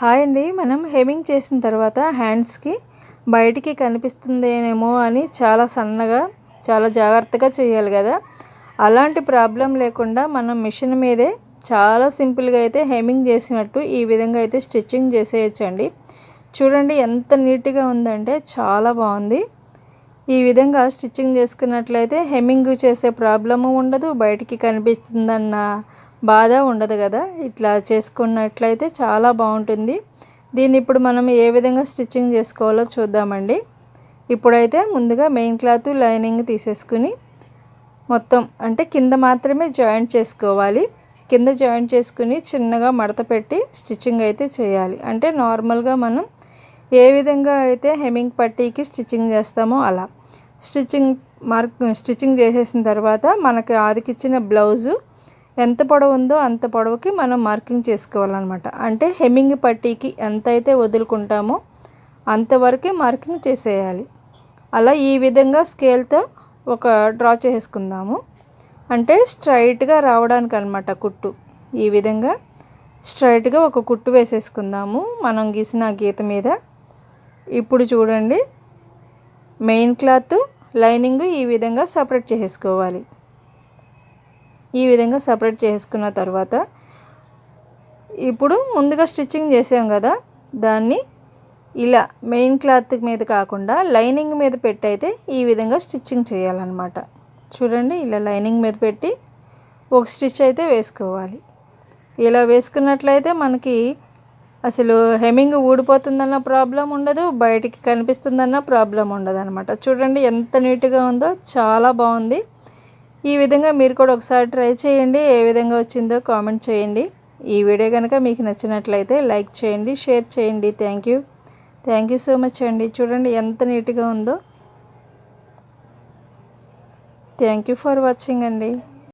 Hi అండి. మనం hemming చేసిన తర్వాత హ్యాండ్స్కి బయటికి కనిపిస్తుందేమో అని చాలా సన్నగా చాలా జాగ్రత్తగా చేయాలి కదా. అలాంటి ప్రాబ్లం లేకుండా మనం మిషన్ మీదే చాలా సింపుల్గా అయితే హెమ్మింగ్ చేసినట్టు ఈ విధంగా అయితే స్టిచ్చింగ్ చేసేయచ్చండి. చూడండి ఎంత నీట్గా ఉందంటే చాలా బాగుంది. ఈ విధంగా స్టిచ్చింగ్ చేసుకున్నట్లయితే హెమ్మింగ్ చేసే ప్రాబ్లము ఉండదు, బయటికి కనిపిస్తుందన్న బాధ ఉండదు కదా. ఇట్లా చేసుకున్నట్లయితే చాలా బాగుంటుంది. దీన్ని ఇప్పుడు మనం ఏ విధంగా స్టిచ్చింగ్ చేసుకోవాలో చూద్దామండి. ఇప్పుడైతే ముందుగా మెయిన్ క్లాత్ లైనింగ్ తీసేసుకుని మొత్తం అంటే కింద మాత్రమే జాయింట్ చేసుకోవాలి. కింద జాయింట్ చేసుకుని చిన్నగా మడత పెట్టి స్టిచ్చింగ్ అయితే చేయాలి. అంటే నార్మల్గా మనం ఏ విధంగా అయితే హెమ్మింగ్ పట్టీకి స్టిచ్చింగ్ చేస్తామో అలా స్టిచ్చింగ్ చేసేసిన తర్వాత మనకి ఆదికిచ్చిన బ్లౌజు ఎంత పొడవు ఉందో అంత పొడవుకి మనం మార్కింగ్ చేసుకోవాలన్నమాట. అంటే హెమ్మింగ్ పట్టీకి ఎంత అయితే వదులుకుంటామో అంతవరకు మార్కింగ్ చేసేయాలి. అలా ఈ విధంగా స్కేల్తో ఒక డ్రా చేసుకుందాము. అంటే స్ట్రైట్గా రావడానికి అనమాట కుట్టు. ఈ విధంగా స్ట్రైట్గా ఒక కుట్టు వేసేసుకుందాము మనం గీసిన గీత మీద. ఇప్పుడు చూడండి, మెయిన్ క్లాత్ లైనింగ్ ఈ విధంగా సపరేట్ చేసుకోవాలి. ఈ విధంగా సపరేట్ చేసుకున్న తర్వాత ఇప్పుడు ముందుగా స్టిచ్చింగ్ చేసాం కదా, దాన్ని ఇలా మెయిన్ క్లాత్ మీద కాకుండా లైనింగ్ మీద పెట్టి అయితే ఈ విధంగా స్టిచ్చింగ్ చేయాలన్నమాట. చూడండి, ఇలా లైనింగ్ మీద పెట్టి ఒక స్టిచ్ అయితే వేసుకోవాలి. ఇలా వేసుకున్నట్లయితే మనకి అసలు హెమ్మింగ్ ఊడిపోతుందన్న ప్రాబ్లం ఉండదు, బయటికి కనిపిస్తుందన్న ప్రాబ్లం ఉండదు అనమాట. చూడండి ఎంత నీట్గా ఉందో, చాలా బాగుంది. ఈ విధంగా మీరు కూడా ఒకసారి ట్రై చేయండి. ఏ విధంగా వచ్చిందో కామెంట్ చేయండి. ఈ వీడియో కనుక మీకు నచ్చినట్లయితే లైక్ చేయండి, షేర్ చేయండి. థ్యాంక్ యూ సో మచ్ అండి. చూడండి ఎంత నీట్గా ఉందో. థ్యాంక్ యూ ఫర్ వాచింగ్ అండి.